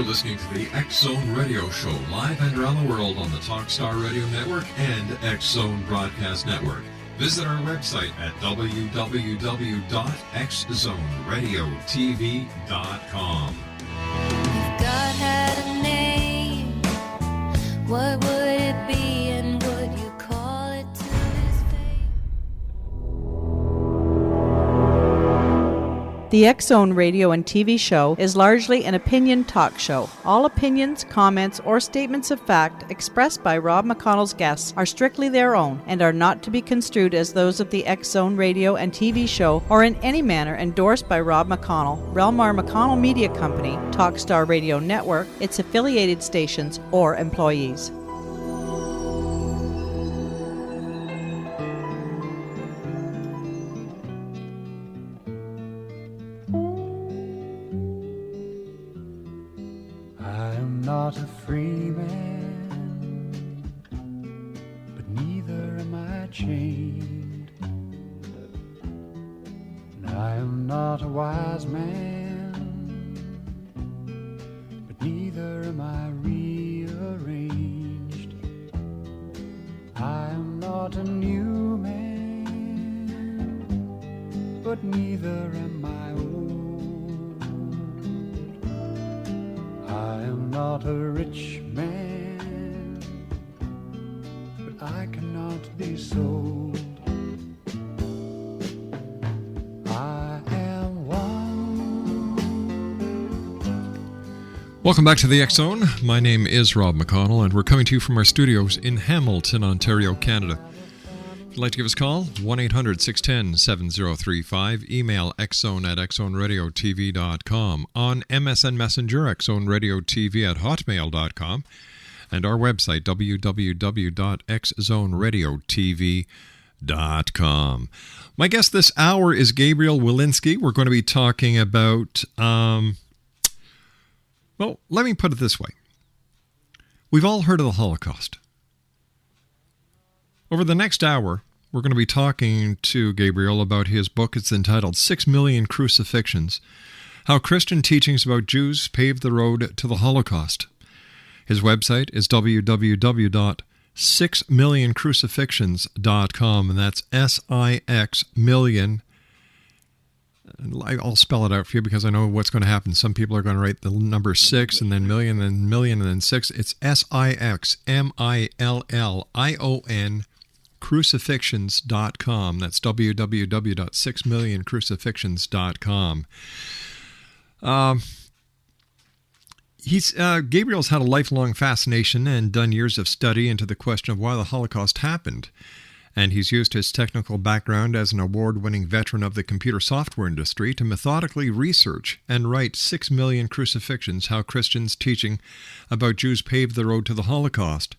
You're listening to the X Zone Radio Show, live and around the world on the Talkstar Radio Network and X Zone Broadcast Network. Visit our website at www.xzoneradiotv.com. If God had a name, what would it be, and would you call it to his face? The X Zone radio and TV show is largely an opinion talk show. All opinions, comments, or statements of fact expressed by Rob McConnell's guests are strictly their own and are not to be construed as those of the X Zone radio and TV show or in any manner endorsed by Rob McConnell, Relmar McConnell Media Company, Talkstar Radio Network, its affiliated stations, or employees. Not a free man, but neither am I chained. And I am not a wise man, but neither am I rearranged. I am not a new man, but neither am I old. I am not a rich man, but I cannot be sold. I am one. Welcome back to the X Zone. My name is Rob McConnell, and we're coming to you from our studios in Hamilton, Ontario, Canada. If you'd like to give us a call, 1-800-610-7035. Email xzone@xzoneradiotv.com. On MSN Messenger, xzoneradiotv@hotmail.com. And our website, www.xzoneradiotv.com. My guest this hour is Gabriel Wilensky. We're going to be talking about, well, let me put it this way. We've all heard of the Holocaust. Over the next hour, we're going to be talking to Gabriel about his book. It's entitled 6 Million Crucifixions, How Christian Teachings About Jews Paved the Road to the Holocaust. His website is www.6millioncrucifixions.com, and that's S-I-X million. I'll spell it out for you because I know what's going to happen. Some people are going to write the number 6 and then million and million and then 6. It's S-I-X-M-I-L-L-I-O-N crucifixions.com. That's www.6millioncrucifixions.com. Gabriel's had a lifelong fascination and done years of study into the question of why the Holocaust happened. And he's used his technical background as an award-winning veteran of the computer software industry to methodically research and write 6 Million Crucifixions, How Christians Teaching About Jews Paved the Road to the Holocaust.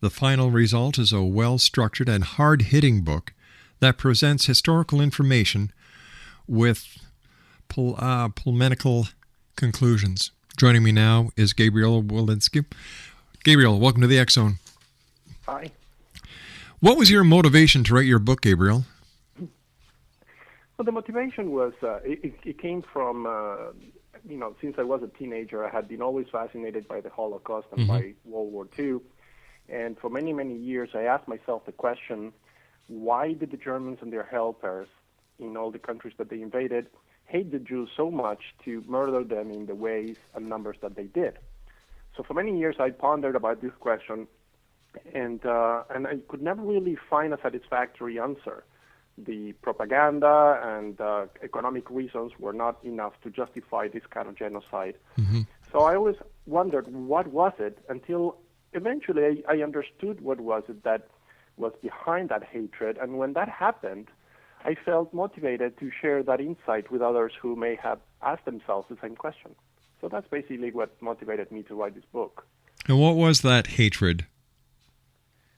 The final result is a well-structured and hard-hitting book that presents historical information with polemical conclusions. Joining me now is Gabriel Wilensky. Gabriel, welcome to the X Zone. Hi. What was your motivation to write your book, Gabriel? Well, the motivation was, it came from, since I was a teenager, I had been always fascinated by the Holocaust and by World War II. And for many, many years, I asked myself the question, why did the Germans and their helpers in all the countries that they invaded hate the Jews so much to murder them in the ways and numbers that they did? So for many years, I pondered about this question, and I could never really find a satisfactory answer. The propaganda and economic reasons were not enough to justify this kind of genocide. So I always wondered, what was it, until eventually I understood what was it that was behind that hatred. And when that happened, I felt motivated to share that insight with others who may have asked themselves the same question. So that's basically what motivated me to write this book. And what was that hatred?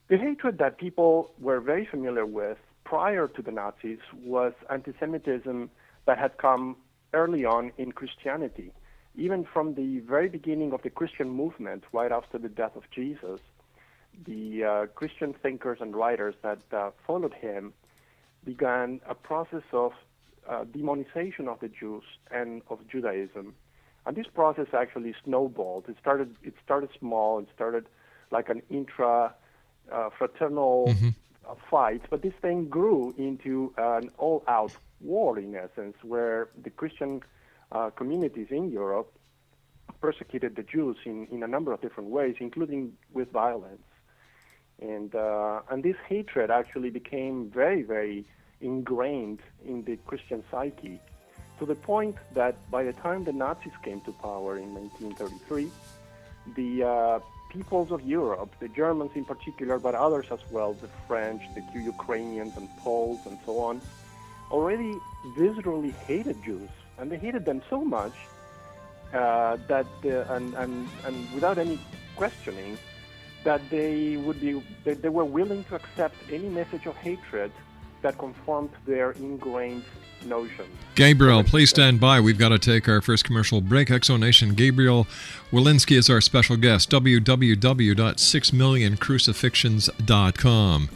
The hatred that people were very familiar with prior to the Nazis was antisemitism that had come early on in Christianity. Even from the very beginning of the Christian movement, right after the death of Jesus, the Christian thinkers and writers that followed him began a process of demonization of the Jews and of Judaism And this process actually snowballed. It started small. It started like an fraternal fight, but this thing grew into an all-out war, in essence, where the Christian communities in Europe persecuted the Jews in a number of different ways, including with violence. And this hatred actually became very, very ingrained in the Christian psyche, to the point that by the time the Nazis came to power in 1933, the peoples of Europe, the Germans in particular, but others as well, the French, the Ukrainians and Poles and so on, already viscerally hated Jews, and they hated them so much that and without any questioning, that they were willing to accept any message of hatred that conformed their ingrained notions. Gabriel, please stand by. We've got to take our first commercial break. Exonation. Gabriel Wilensky is our special guest. www.6millioncrucifixions.com.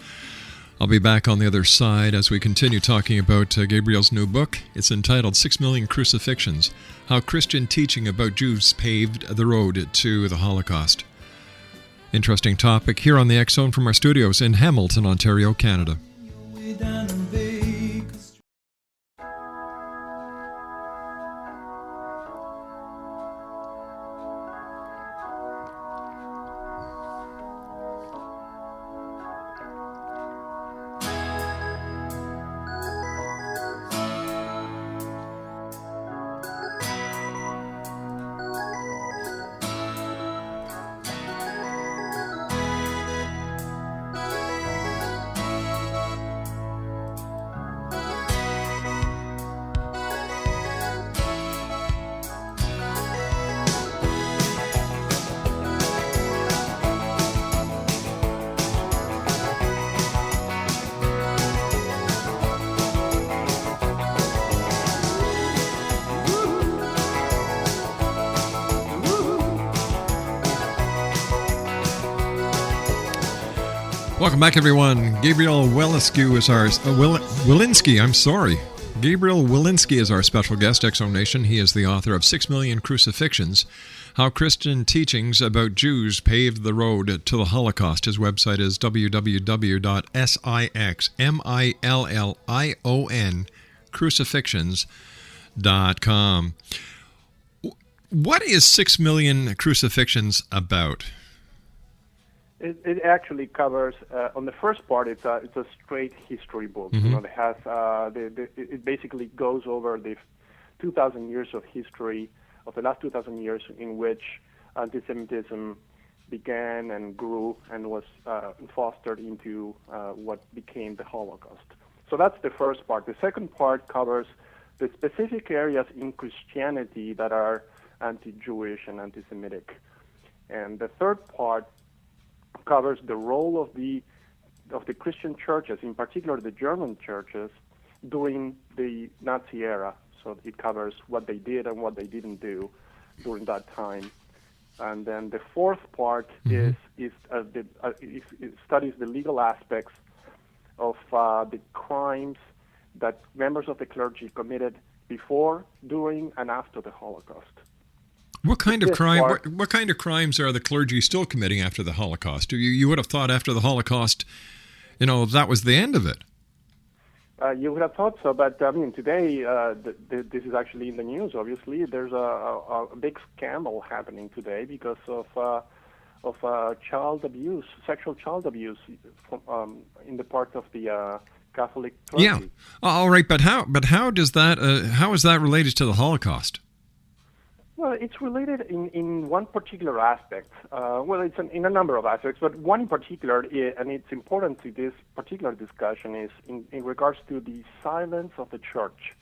I'll be back on the other side as we continue talking about Gabriel's new book. It's entitled 6 Million Crucifixions, How Christian Teaching About Jews Paved the Road to the Holocaust. Interesting topic here on the X Zone from our studios in Hamilton, Ontario, Canada. Welcome back, everyone. Gabriel Wilensky is our Gabriel Wilensky is our special guest, Exonation. He is the author of 6 Million Crucifixions, How Christian Teachings About Jews Paved the Road to the Holocaust. His website is www.sixmillion.crucifixions.com. What is 6 Million Crucifixions about? It actually covers, on the first part, it's a straight history book. Mm-hmm. You know, it has it basically goes over the 2,000 years of history of the last 2,000 years in which antisemitism began and grew and was fostered into what became the Holocaust. So that's the first part. The second part covers the specific areas in Christianity that are anti-Jewish and anti-Semitic, and the third part covers the role of the Christian churches, in particular the German churches, during the Nazi era. So it covers what they did and what they didn't do during that time. And then the fourth part it studies the legal aspects of the crimes that members of the clergy committed before, during, and after the Holocaust. What kind of crimes are the clergy still committing after the Holocaust? You would have thought after the Holocaust, that was the end of it. You would have thought so, but I mean, today this is actually in the news. Obviously, there's a big scandal happening today because of child abuse, sexual child abuse, in the part of the Catholic clergy. Yeah, all right, but how does that? How is that related to the Holocaust? Well, it's related in one particular aspect. It's in a number of aspects, but one in particular, and it's important to this particular discussion, is in regards to the silence of the church.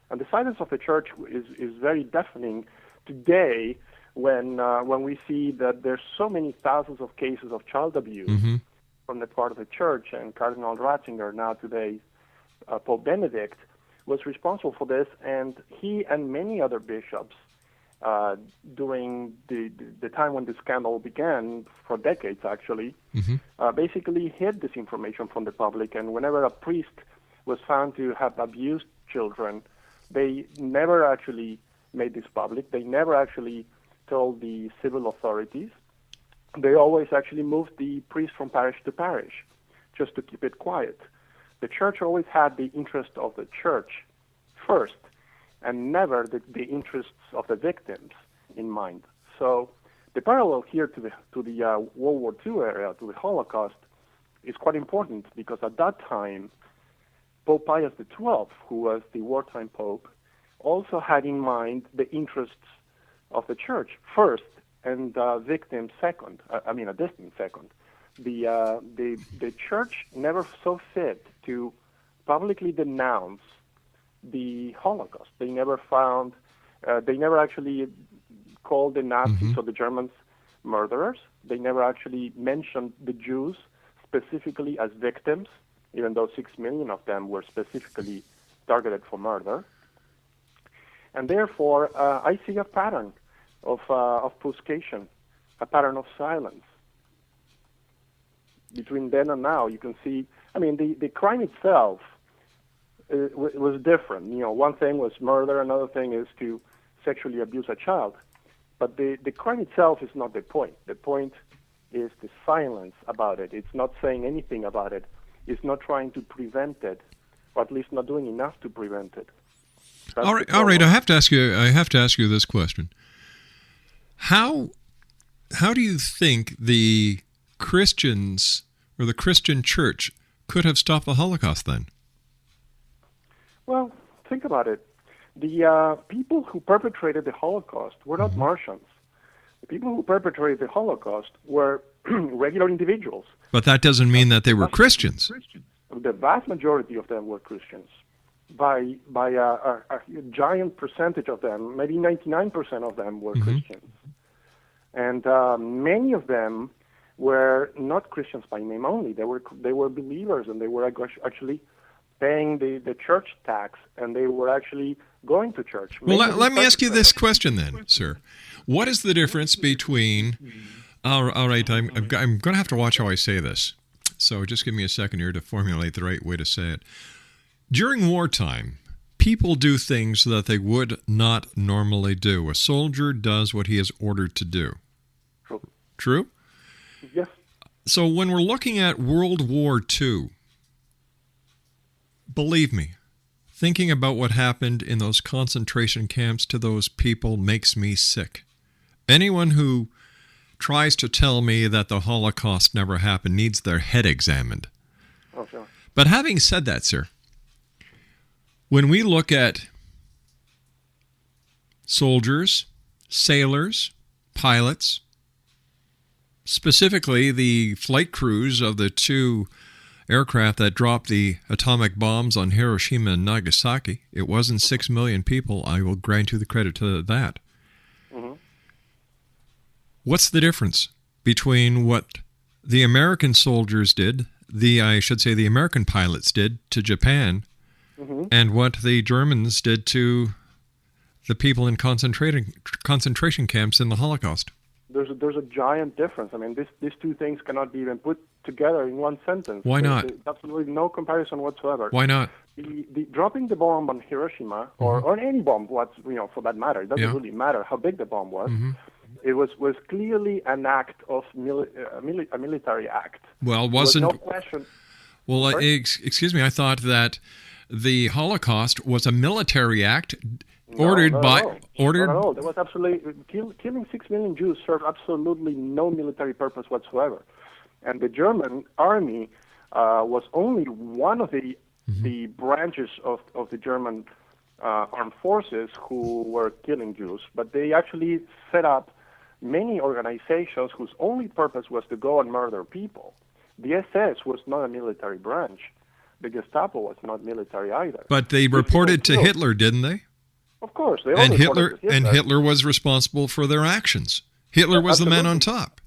And the silence of the church is very deafening today when we see that there's so many thousands of cases of child abuse from the part of the church, and Cardinal Ratzinger, now today Pope Benedict, was responsible for this, and he and many other bishops during the time when the scandal began, for decades actually, basically hid this information from the public. And whenever a priest was found to have abused children, they never actually made this public. They never actually told the civil authorities. They always actually moved the priest from parish to parish just to keep it quiet. The church always had the interest of the church first and never the interests of the victims in mind. So the parallel here to the World War II era, to the Holocaust, is quite important because at that time, Pope Pius XII, who was the wartime pope, also had in mind the interests of the church first and victims second. I mean, a distant second. The church never saw fit to publicly denounce the Holocaust. They never actually called the Nazis or the Germans murderers. They never actually mentioned the Jews specifically as victims, even though 6 million of them were specifically targeted for murder. And therefore, I see a pattern of obfuscation, a pattern of silence. Between then and now, you can see, I mean, the crime itself was different. You know, one thing was murder, another thing is to sexually abuse a child. But the crime itself is not the point. The point is the silence about it. It's not saying anything about it. It's not trying to prevent it, or at least not doing enough to prevent it. That's All right. I have to ask you this question. How do you think the Christians or the Christian church could have stopped the Holocaust then? Well, think about it. The people who perpetrated the Holocaust were not Martians. The people who perpetrated the Holocaust were regular individuals. But that doesn't mean that they were Christians. The vast majority of them were Christians. By a giant percentage of them, maybe 99% of them were Christians. And many of them were not Christians by name only. They were believers, and they were actually paying the church tax, and they were actually going to church. Well, let me ask you this question then, sir. What is the difference between... All right, I'm going to have to watch how I say this. So just give me a second here to formulate the right way to say it. During wartime, people do things that they would not normally do. A soldier does what he is ordered to do. True? Yes. So when we're looking at World War II, believe me, thinking about what happened in those concentration camps to those people makes me sick. Anyone who tries to tell me that the Holocaust never happened needs their head examined. Oh, sure. But having said that, sir, when we look at soldiers, sailors, pilots, specifically the flight crews of the two aircraft that dropped the atomic bombs on Hiroshima and Nagasaki, it wasn't 6 million people. I will grant you the credit to that. What's the difference between what the American soldiers did, the American pilots did to Japan, and what the Germans did to the people in concentration camps in the Holocaust? There's a giant difference. I mean, these two things cannot be even put together in one sentence. Why not? There's absolutely no comparison whatsoever. Why not? The dropping the bomb on Hiroshima, or any bomb, for that matter, it doesn't really matter how big the bomb was. It was clearly an act of a military act. Well, wasn't... There was no question. Well, excuse me, I thought that the Holocaust was a military act ordered by... Not at all. There was absolutely... Killing 6 million Jews served absolutely no military purpose whatsoever. And the German army was only one of the branches of the German armed forces who were killing Jews, but they actually set up many organizations whose only purpose was to go and murder people. The SS was not a military branch. The Gestapo was not military either. But they reported to Hitler, didn't they? Of course. They and Hitler was responsible for their actions. Hitler was the man on top.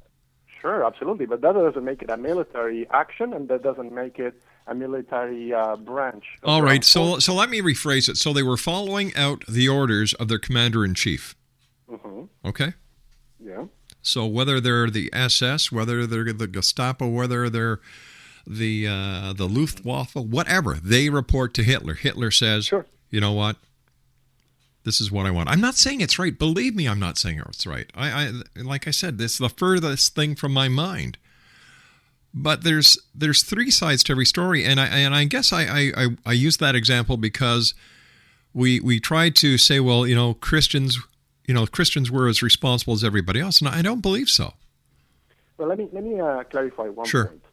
Sure, absolutely. But that doesn't make it a military action, and that doesn't make it a military branch. All right, so let me rephrase it. So they were following out the orders of their commander-in-chief. Okay? Yeah. So whether they're the SS, whether they're the Gestapo, whether they're the Luftwaffe, whatever, they report to Hitler. Hitler says, sure. You know what? This is what I want. I'm not saying it's right. Believe me, I'm not saying it's right. I like I said, this is the furthest thing from my mind. But there's three sides to every story, and I guess I use that example because we try to say, well, Christians were as responsible as everybody else, and I don't believe so. Well, let me clarify one Sure. point.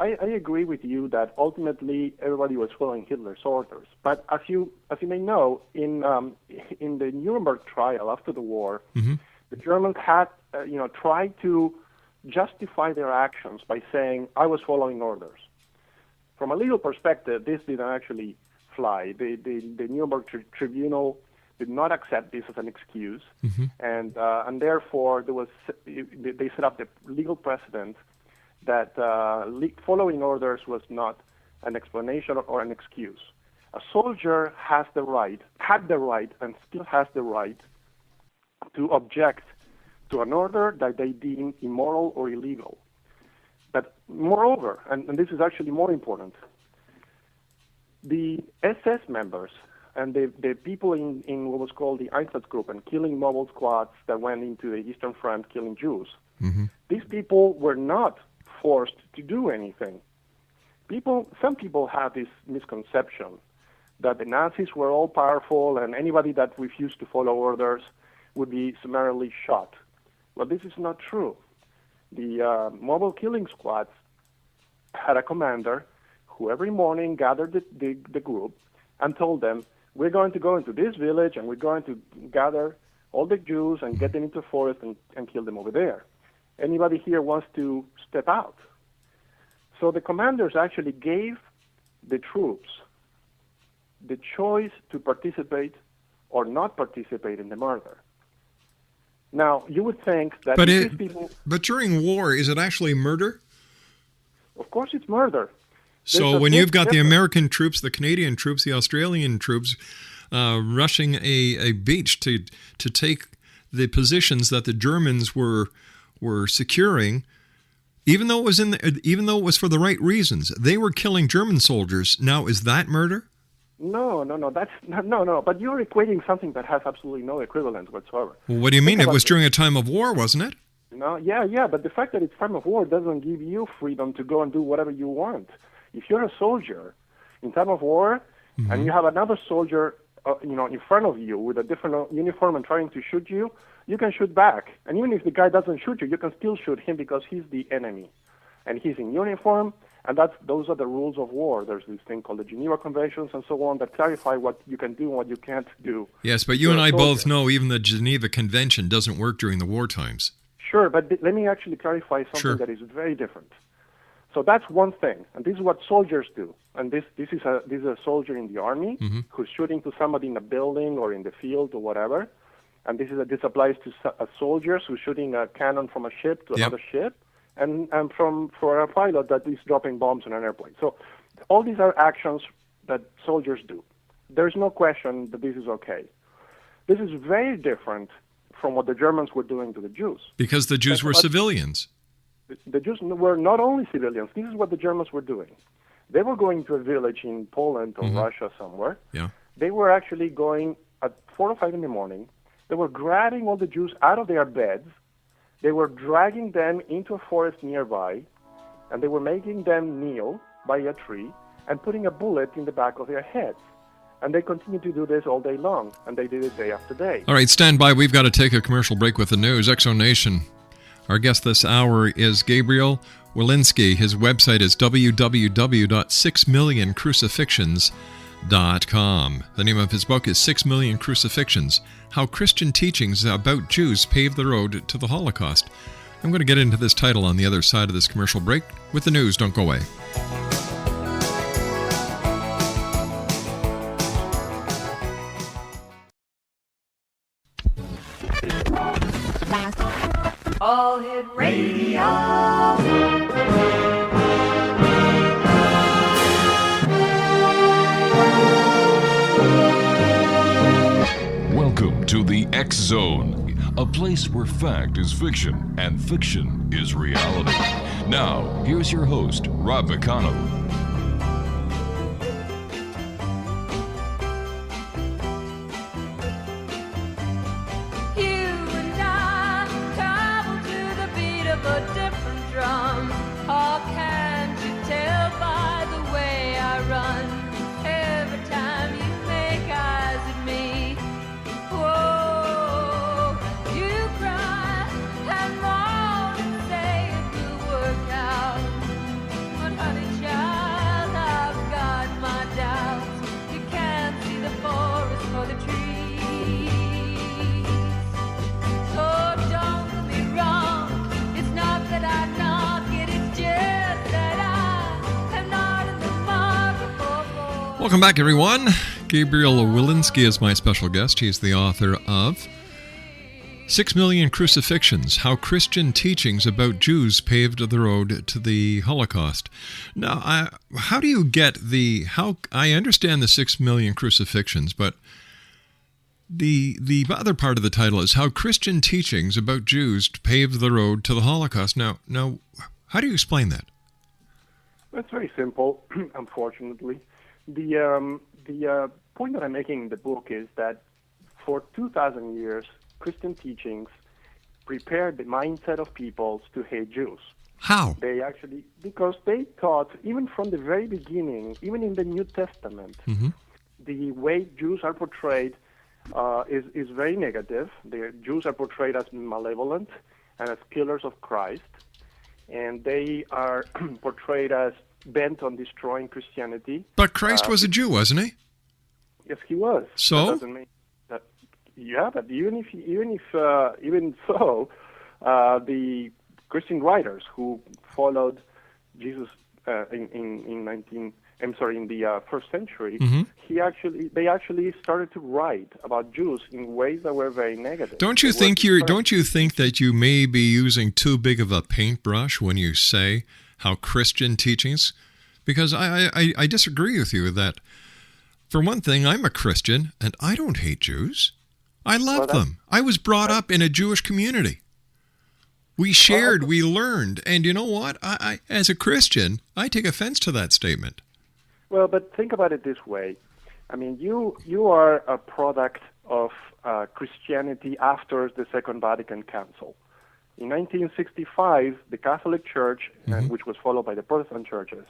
I agree with you that ultimately everybody was following Hitler's orders. But as you may know, in the Nuremberg trial after the war, the Germans had tried to justify their actions by saying, I was following orders. From a legal perspective, this didn't actually fly. The Nuremberg Tribunal did not accept this as an excuse, and therefore they set up the legal precedent that following orders was not an explanation or an excuse. A soldier had the right, and still has the right to object to an order that they deem immoral or illegal. But moreover, and this is actually more important, the SS members and the people in what was called the Einsatzgruppen and killing mobile squads that went into the Eastern Front killing Jews, these people were not forced to do anything. Some people have this misconception that the Nazis were all powerful and anybody that refused to follow orders would be summarily shot. Well, this is not true. The mobile killing squads had a commander who every morning gathered the group and told them, we're going to go into this village and we're going to gather all the Jews and get them into the forest and kill them over there. Anybody here wants to step out? So the commanders actually gave the troops the choice to participate or not participate in the murder. Now, you would think that these people... But during war, is it actually murder? Of course it's murder. So when you've got the American troops, the Canadian troops, the Australian troops rushing a beach to take the positions that the Germans were securing, even though it was for the right reasons, they were killing German soldiers. Now, is that murder? No. That's no. But you're equating something that has absolutely no equivalence whatsoever. Well, what do you mean? It was during a time of war, wasn't it? No, yeah. But the fact that it's time of war doesn't give you freedom to go and do whatever you want. If you're a soldier in time of war, and you have another soldier, in front of you with a different uniform and trying to shoot you, you can shoot back. And even if the guy doesn't shoot you, you can still shoot him because he's the enemy. And he's in uniform, and those are the rules of war. There's this thing called the Geneva Conventions and so on that clarify what you can do and what you can't do. Yes, but you and I both know even the Geneva Convention doesn't work during the war times. Sure, but let me actually clarify something that is very different. So that's one thing, and this is what soldiers do. And this is a soldier in the army who's shooting to somebody in a building or in the field or whatever. And this applies to soldiers who's shooting a cannon from a ship to another ship, and for a pilot that is dropping bombs on an airplane. So all these are actions that soldiers do. There's no question that this is okay. This is very different from what the Germans were doing to the Jews. Because the Jews were civilians. The Jews were not only civilians. This is what the Germans were doing. They were going to a village in Poland or Russia somewhere. Yeah. They were actually going at 4 or 5 in the morning. They were grabbing all the Jews out of their beds. They were dragging them into a forest nearby, and they were making them kneel by a tree and putting a bullet in the back of their heads. And they continued to do this all day long, and they did it day after day. All right, stand by. We've got to take a commercial break with the news. Exo Nation. Our guest this hour is Gabriel Wilensky. His website is www.6millioncrucifixions.com. The name of his book is 6 Million Crucifixions, How Christian Teachings About Jews Paved the Road to the Holocaust. I'm going to get into this title on the other side of this commercial break with the news. Don't go away. All Hit Radio. Welcome to the X Zone, a place where fact is fiction and fiction is reality. Now, here's your host, Rob McConnell. Welcome back, everyone. Gabriel Wilensky is my special guest. He's the author of 6 Million Crucifixions, How Christian Teachings About Jews Paved the Road to the Holocaust. Now, how do you get I understand the 6 million crucifixions, but the other part of the title is How Christian Teachings About Jews Paved the Road to the Holocaust. Now, how do you explain that? It's very simple, unfortunately. The point that I'm making in the book is that for 2,000 years, Christian teachings prepared the mindset of peoples to hate Jews. How? Because they taught, even from the very beginning, even in the New Testament, the way Jews are portrayed is very negative. The Jews are portrayed as malevolent and as killers of Christ, and they are portrayed as bent on destroying Christianity. But Christ was a Jew, wasn't he? Yes, he was. So? That doesn't mean that. Yeah, but even so, the Christian writers who followed Jesus in the first century, they actually started to write about Jews in ways that were very negative. Don't you think that you may be using too big of a paintbrush when you say how Christian teachings? Because I disagree with you with that. For one thing, I'm a Christian and I don't hate Jews. I love them. I was brought up in a Jewish community. We shared, we learned, and you know what? I as a Christian, I take offense to that statement. Well, but think about it this way. I mean, you are a product of Christianity after the Second Vatican Council. In 1965, the Catholic Church, which was followed by the Protestant churches,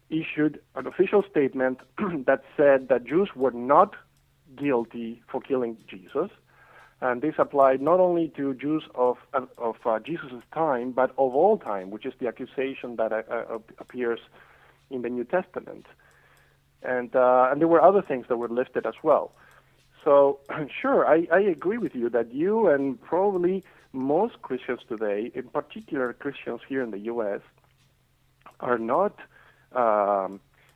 issued an official statement that said that Jews were not guilty for killing Jesus, and this applied not only to Jews of Jesus' time, but of all time, which is the accusation that appears in the New Testament. And there were other things that were listed as well. So, sure, I agree with you that you and probably most Christians today, in particular Christians here in the U.S., are not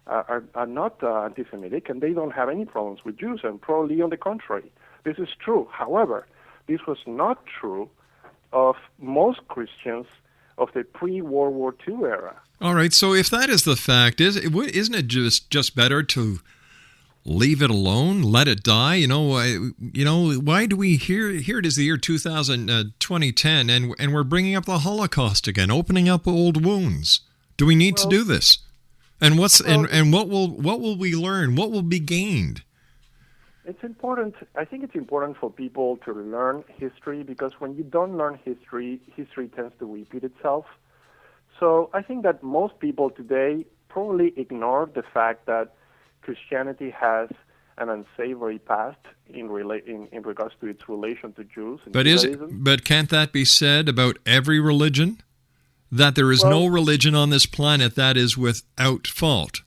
anti-Semitic, and they don't have any problems with Jews, and probably on the contrary. This is true. However, this was not true of most Christians of the pre-World War II era. All right, so if that is the fact, isn't it just better to leave it alone, let it die? Why do we here it is the year 2010, and we're bringing up the Holocaust again, opening up old wounds? Do we need to do this? And what will we learn? What will be gained? It's important. I think it's important for people to learn history, because when you don't learn history, history tends to repeat itself. So I think that most people today probably ignore the fact that Christianity has an unsavory past in regards to its relation to Jews and Judaism. But can't that be said about every religion? That there is no religion on this planet that is without fault.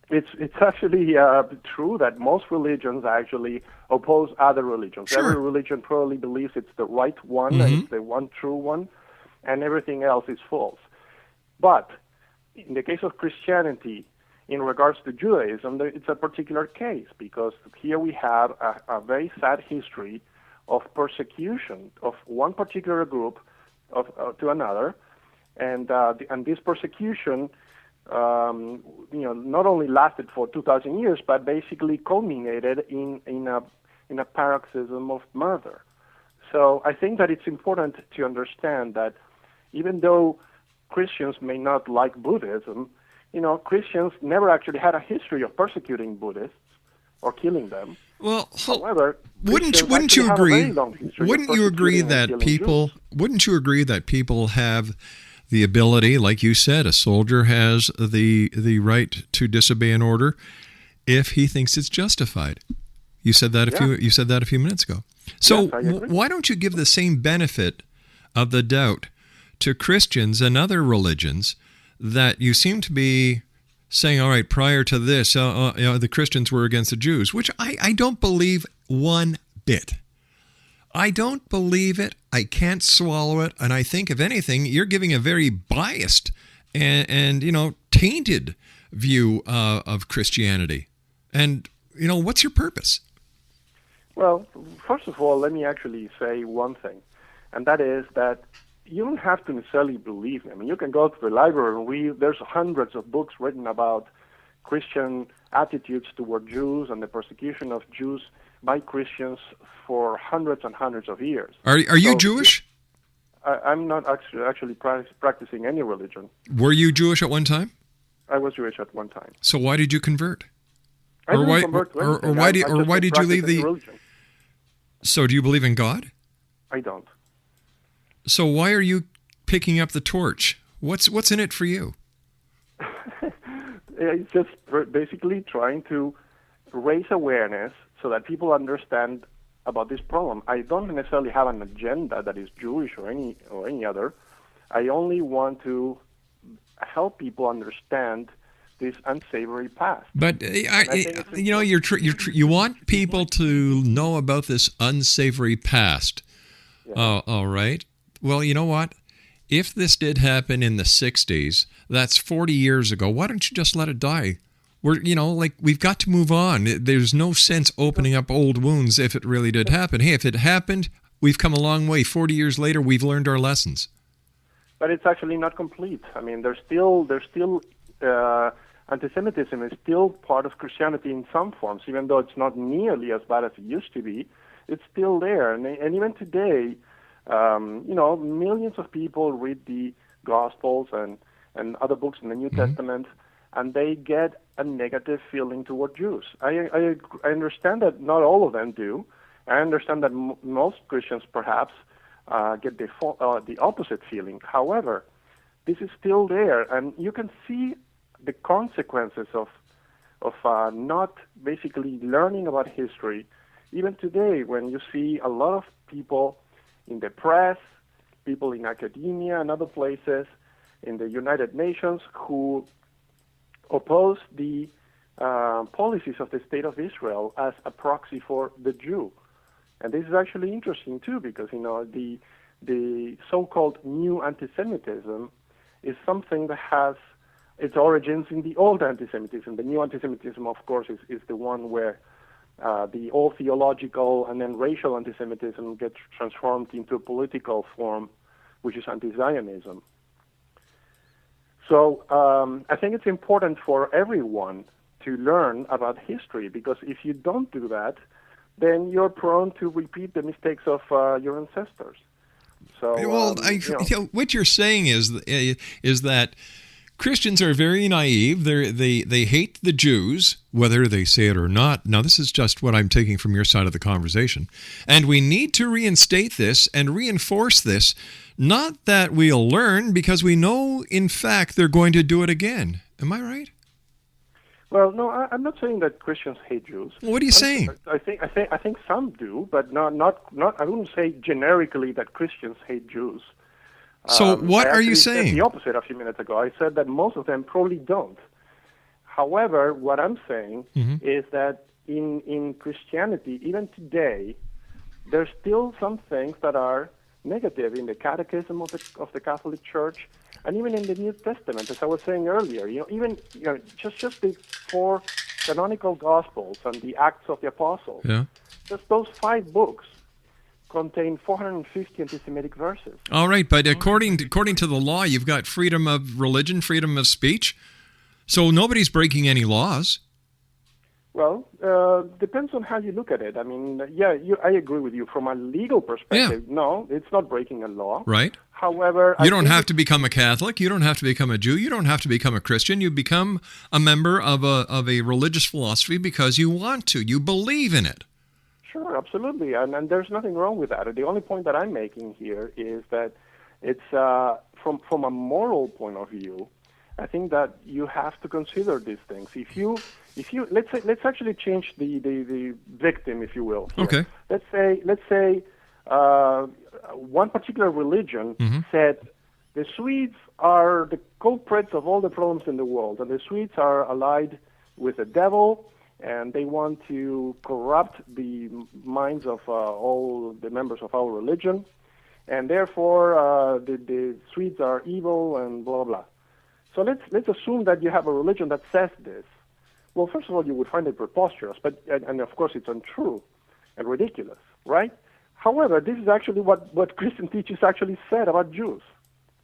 It's actually true that most religions actually oppose other religions. Sure. Every religion probably believes it's the right one, and it's the one true one, and everything else is false. But in the case of Christianity, in regards to Judaism, it's a particular case, because here we have a very sad history of persecution of one particular group to another, and this persecution not only lasted for 2,000 years, but basically culminated in a paroxysm of murder. So I think that it's important to understand that even though Christians may not like Buddhism, Christians never actually had a history of persecuting Buddhists or killing them. Well, however, wouldn't you agree? Wouldn't you agree that people have the ability, like you said, a soldier has the right to disobey an order if he thinks it's justified? You said that a few minutes ago. So why don't you give the same benefit of the doubt to Christians and other religions that you seem to be saying, all right, prior to this, the Christians were against the Jews, which I don't believe one bit. I don't believe it. I can't swallow it. And I think, if anything, you're giving a very biased and tainted view of Christianity. And, what's your purpose? Well, first of all, let me actually say one thing, and that is that you don't have to necessarily believe me. I mean, you can go to the library and read. There's hundreds of books written about Christian attitudes toward Jews and the persecution of Jews by Christians for hundreds and hundreds of years. Are you Jewish? I'm not actually practicing any religion. Were you Jewish at one time? I was Jewish at one time. So why did you convert? I didn't convert to anything. Why did you leave the religion? So do you believe in God? I don't. So why are you picking up the torch? What's in it for you? It's just basically trying to raise awareness so that people understand about this problem. I don't necessarily have an agenda that is Jewish or any other. I only want to help people understand this unsavory past. But you want people to know about this unsavory past. Yeah. All right. Well, you know what? If this did happen in the 60s, that's 40 years ago. Why don't you just let it die? We've got to move on. There's no sense opening up old wounds if it really did happen. Hey, if it happened, we've come a long way. 40 years later, we've learned our lessons. But it's actually not complete. I mean, there's still antisemitism is still part of Christianity in some forms, even though it's not nearly as bad as it used to be. It's still there, and even today, millions of people read the Gospels and other books in the New Testament, and they get a negative feeling toward Jews. I understand that not all of them do. I understand that most Christians perhaps get the opposite feeling. However, this is still there, and you can see the consequences of not basically learning about history. Even today, when you see a lot of people in the press, people in academia and other places, in the United Nations, who oppose the policies of the State of Israel as a proxy for the Jew. And this is actually interesting too, because the so-called new antisemitism is something that has its origins in the old antisemitism. The new antisemitism, of course, is the one where the old theological and then racial antisemitism gets transformed into a political form, which is anti-Zionism. So I think it's important for everyone to learn about history, because if you don't do that, then you're prone to repeat the mistakes of your ancestors. So, what you're saying is that Christians are very naive. They hate the Jews, whether they say it or not. Now, this is just what I'm taking from your side of the conversation. And we need to reinstate this and reinforce this, not that we'll learn, because we know, in fact, they're going to do it again. Am I right? Well, no, I'm not saying that Christians hate Jews. Well, what are you saying? I think some do, but not. I wouldn't say generically that Christians hate Jews. So what are you saying? Said the opposite a few minutes ago. I said that most of them probably don't. However, what I'm saying is that in Christianity, even today, there's still some things that are negative in the Catechism of the Catholic Church, and even in the New Testament, as I was saying earlier. Just the 4 canonical Gospels and the Acts of the Apostles. Yeah. Just those 5 books contain 450 anti-Semitic verses. All right, but according to the law, you've got freedom of religion, freedom of speech, so nobody's breaking any laws. Well, depends on how you look at it. I mean, I agree with you. From a legal perspective, no, it's not breaking a law. Right. However, you don't have to become a Catholic. You don't have to become a Jew. You don't have to become a Christian. You become a member of a religious philosophy because you want to. You believe in it. Sure, absolutely, and there's nothing wrong with that. The only point that I'm making here is that it's from a moral point of view. I think that you have to consider these things. If you let's actually change the victim, if you will. Here. Okay. Let's say one particular religion said the Swedes are the culprits of all the problems in the world, and the Swedes are allied with the devil, and they want to corrupt the minds of all the members of our religion, and therefore the Swedes are evil and blah blah. So let's assume that you have a religion that says this. Well, first of all, you would find it preposterous, and of course it's untrue and ridiculous, right? However, this is actually what Christian teachers actually said about Jews.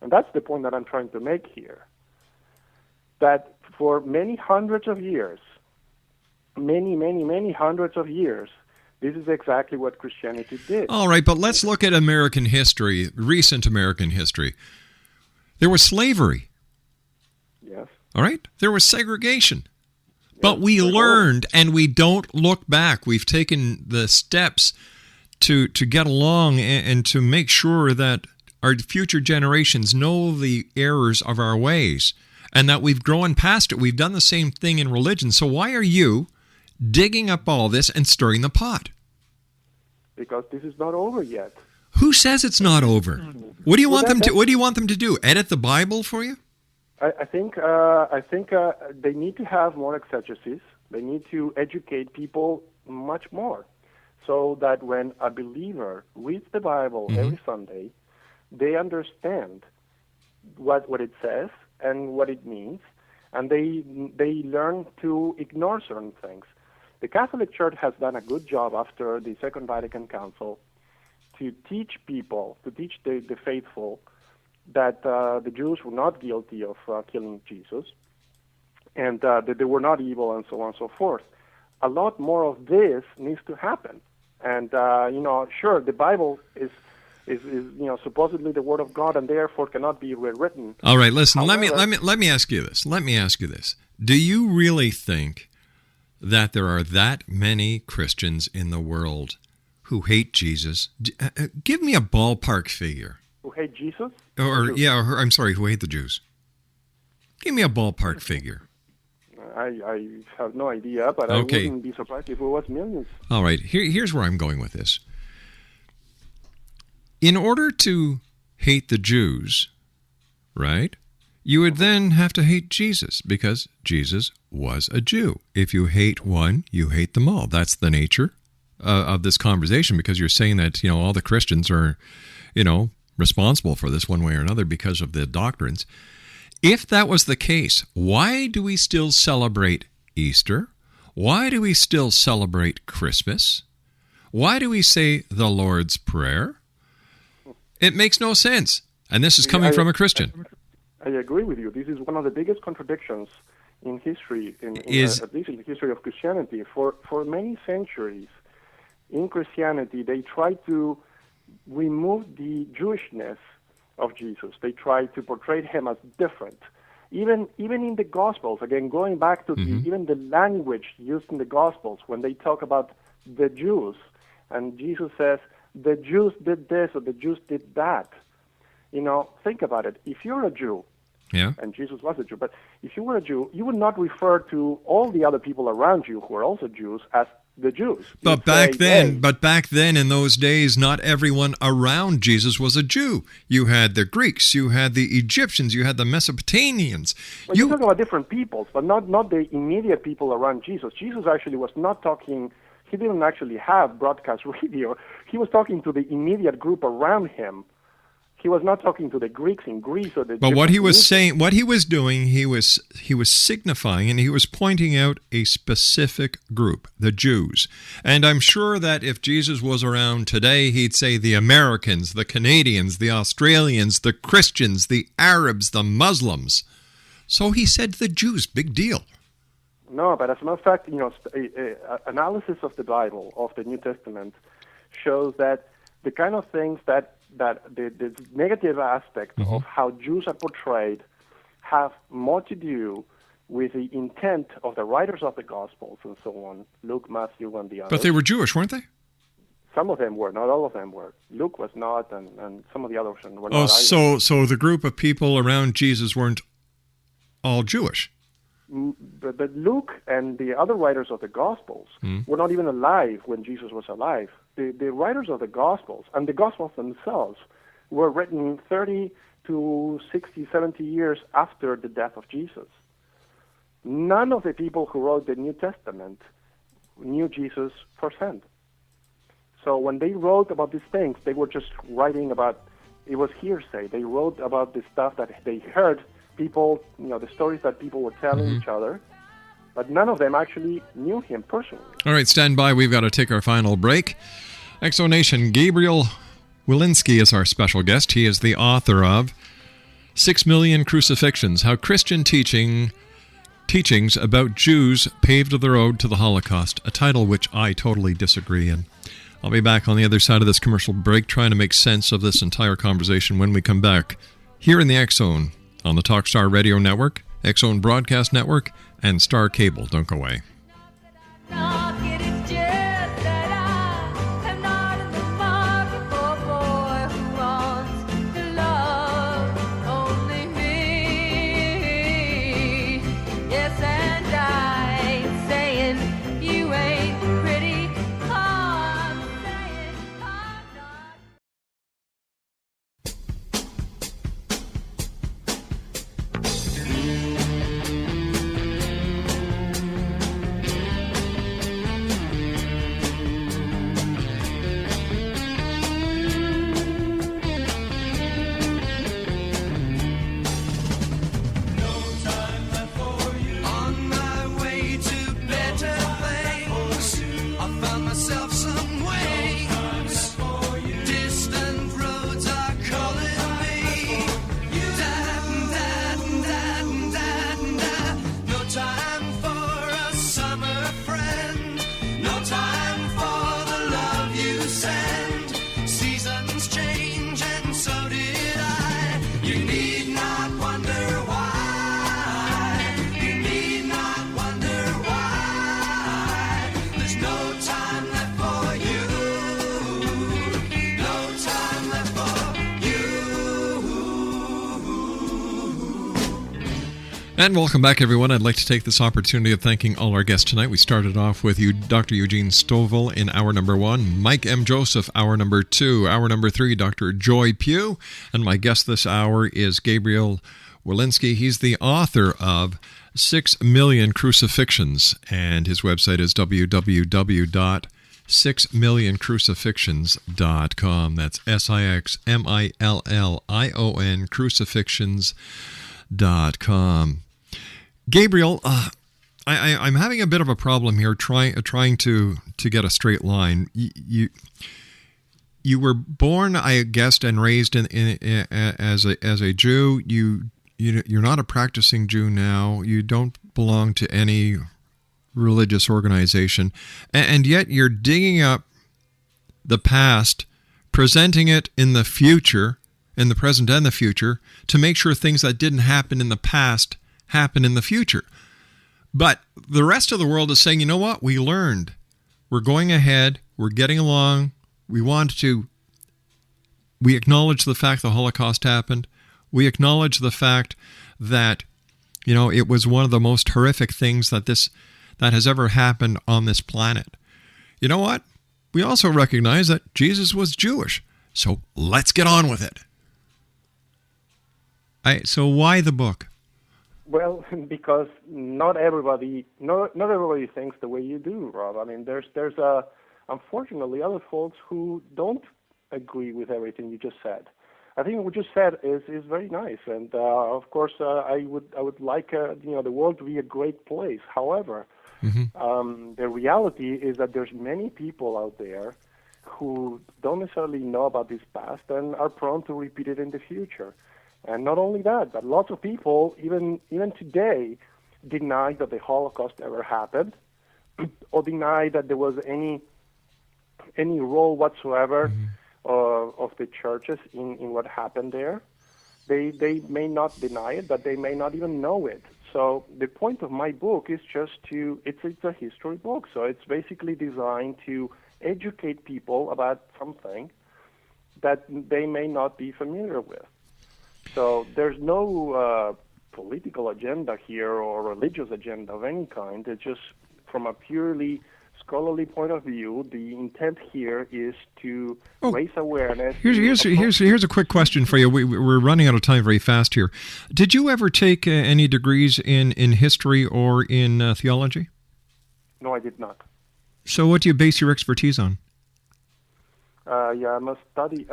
And that's the point that I'm trying to make here. That for many hundreds of years, many hundreds of years, this is exactly what Christianity did. All right, but let's look at American history, recent American history. There was slavery. Yes. All right? There was segregation. But we learned, and we don't look back. We've taken the steps to get along and to make sure that our future generations know the errors of our ways and that we've grown past it. We've done the same thing in religion. So why are you digging up all this and stirring the pot? Because this is not over yet. Who says it's not over? What do you want them to? What do you want them to do? Edit the Bible for you? I think they need to have more exegesis. They need to educate people much more, so that when a believer reads the Bible every Sunday, they understand what it says and what it means, and they learn to ignore certain things. The Catholic Church has done a good job after the Second Vatican Council to teach people, to teach the faithful, that the Jews were not guilty of killing Jesus, and that they were not evil, and so on and so forth. A lot more of this needs to happen. And sure, the Bible is supposedly the Word of God, and therefore cannot be rewritten. All right, listen. However, let me ask you this. Let me ask you this. Do you really think that there are that many Christians in the world who hate Jesus? Give me a ballpark figure. Who hate Jesus? I'm sorry, who hate the Jews. Give me a ballpark figure. I have no idea, but Okay. I wouldn't be surprised if it was millions. All right, here's where I'm going with this. In order to hate the Jews, right, you would then have to hate Jesus, because Jesus was a Jew. If you hate one, you hate them all. That's the nature of this conversation, because you're saying that, all the Christians are, responsible for this one way or another because of the doctrines. If that was the case, why do we still celebrate Easter? Why do we still celebrate Christmas? Why do we say the Lord's Prayer? It makes no sense. And this is coming from a Christian. I agree with you. This is one of the biggest contradictions in history, at least in the history of Christianity. For many centuries, in Christianity, they tried to remove the Jewishness of Jesus. They tried to portray him as different. Even in the Gospels, again, going back to even the language used in the Gospels, when they talk about the Jews, and Jesus says, the Jews did this or the Jews did that. Think about it. If you're a Jew, and Jesus was a Jew, but if you were a Jew, you would not refer to all the other people around you who are also Jews as the Jews. But back then, in those days, not everyone around Jesus was a Jew. You had the Greeks, you had the Egyptians, you had the Mesopotamians. Well, you're talking about different peoples, but not the immediate people around Jesus. Jesus actually was not talking. He didn't actually have broadcast radio. He was talking to the immediate group around him. He was not talking to the Greeks in Greece or the. But what he was saying, what he was doing, he was signifying, and he was pointing out a specific group, the Jews. And I'm sure that if Jesus was around today, he'd say the Americans, the Canadians, the Australians, the Christians, the Arabs, the Muslims. So he said the Jews, big deal. No, but as a matter of fact, analysis of the Bible, of the New Testament, shows that the kind of things that the negative aspect of how Jews are portrayed have more to do with the intent of the writers of the Gospels and so on, Luke, Matthew, and the others. But they were Jewish, weren't they? Some of them were, not all of them were. Luke was not, and some of the others were not either. So the group of people around Jesus weren't all Jewish? But Luke and the other writers of the Gospels were not even alive when Jesus was alive. The writers of the Gospels, and the Gospels themselves, were written 30 to 60, 70 years after the death of Jesus. None of the people who wrote the New Testament knew Jesus firsthand. So when they wrote about these things, they were just writing about, it was hearsay. They wrote about the stuff that they heard people, the stories that people were telling each other, but none of them actually knew him personally. All right, stand by. We've got to take our final break. Exonation, Gabriel Wilensky is our special guest. He is the author of 6 Million Crucifixions, How Christian Teachings About Jews Paved the Road to the Holocaust, a title which I totally disagree in. I'll be back on the other side of this commercial break trying to make sense of this entire conversation when we come back here in the X Zone on the Talkstar Radio Network, X Zone Broadcast Network, and Star Cable. Don't go away. It is just that I am not in the market for a boy who wants to love only me. Yes, and I ain't saying you ain't pretty. I'm saying I'm not. On my way to better things, I found myself some wings. Distant roads are calling me. No time for a summer friend. No time for the love you send. Seasons change and so did I. You need not wonder why. You need not wonder why. There's no time left for you. No time left for you. And welcome back, everyone. I'd like to take this opportunity of thanking all our guests tonight. We started off with you, Dr. Eugene Stovall in hour number 1, Mike M. Joseph, hour number 2, hour number 3, Dr. Joy Pugh, and my guest this hour is Gabriel Wilensky. He's the author of 6 Million Crucifixions, and his website is www.6millioncrucifixions.com. That's SIXMILLION crucifixions.com. Gabriel, I'm having a bit of a problem here trying to get a straight line. You were born, I guessed, and raised as a Jew. You're not a practicing Jew now. You don't belong to any religious organization, and yet you're digging up the past, presenting it in the future, in the present and the future, to make sure things that didn't happen in the past happen in the future. But the rest of the world is saying, you know what? We learned. We're going ahead. We're getting along. We acknowledge the fact the Holocaust happened. We acknowledge the fact that, it was one of the most horrific things that has ever happened on this planet. You know what? We also recognize that Jesus was Jewish. So let's get on with it. So why the book? Well, because not everybody thinks the way you do, Rob. I mean, there's unfortunately other folks who don't agree with everything you just said. I think what you said is very nice, and of course I would like the world to be a great place. However, the reality is that there's many people out there who don't necessarily know about this past and are prone to repeat it in the future. And not only that, but lots of people, even today, deny that the Holocaust ever happened, or deny that there was any role whatsoever of the churches in what happened there. They may not deny it, but they may not even know it. So the point of my book is just it's a history book. So it's basically designed to educate people about something that they may not be familiar with. So there's no political agenda here or religious agenda of any kind. It's just from a purely scholarly point of view, the intent here is to raise awareness. Here's a quick question for you. We're running out of time very fast here. Did you ever take any degrees in history or in theology? No, I did not. So what do you base your expertise on? I studied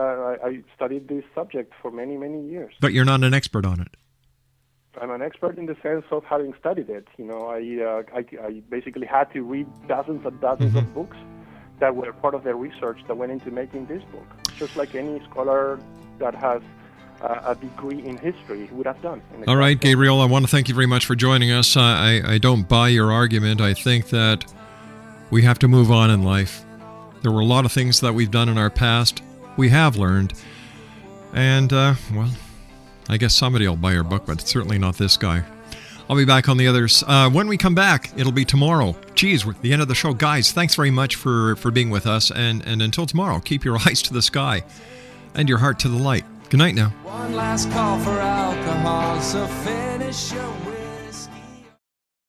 this subject for many, many years. But you're not an expert on it. I'm an expert in the sense of having studied it. I basically had to read dozens and dozens of books that were part of the research that went into making this book, just like any scholar that has a degree in history would have done. All right, Gabriel, I want to thank you very much for joining us. I don't buy your argument. I think that we have to move on in life. There were a lot of things that we've done in our past. We have learned. And, well, I guess somebody will buy your book, but certainly not this guy. I'll be back on the others. When we come back, it'll be tomorrow. Geez, we're at the end of the show. Guys, thanks very much for being with us. And until tomorrow, keep your eyes to the sky and your heart to the light. Good night now. One last call for alcohol, so finish your